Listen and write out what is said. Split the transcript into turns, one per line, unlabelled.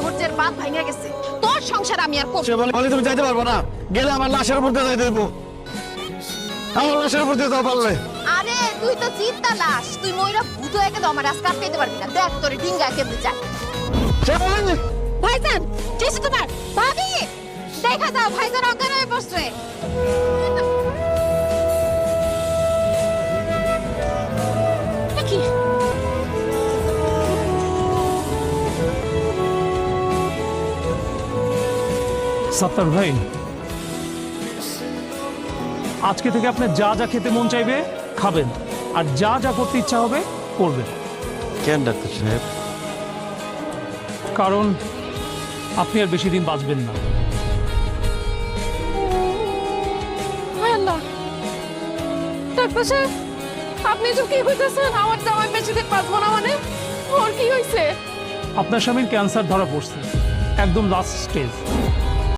ধৈর্যের বাঁধ ভেঙে গেছে। তোর সংসার আমি আর করব
সে বলে তুমি যাইতে পারবো না, গেলে আমার লাশের উপর দিয়ে যাইতে দেবো। আমার লাশের উপর দিয়ে যাও পারলে।
আরে তুই তো চিন্তা লাশ, তুই ময়রা ভূত হয়ে গেলে আমার আজকে আটকাইতে পারবি না। দেখ তোর ডিঙ্গা কেমনে যায়।
সে বলে
ভাইজান কিছু তোমার ভাবি দেখা যাও, ভাইজান অজ্ঞান হয়ে পড়ছে। কি
সত্তর ভাই, আজকে থেকে আপনার যা যা খেতে মন চাইবে খাবেন, আর যা যা করতে ইচ্ছা হবে করবেন।
কেন ডাক্তার সাহেব?
কারণ আপনি আর বেশি দিন বাঁচবেন না।
আল্লাহ, ডাক্তার সাহেব আপনি তো কি কইতেছেন? আমার জামাই বেশি দিন বাঁচবো না মানে? ওর কি হয়েছে?
আপনার স্বামীর ক্যান্সার ধরা পড়ছে, একদম লাস্ট স্টেজ।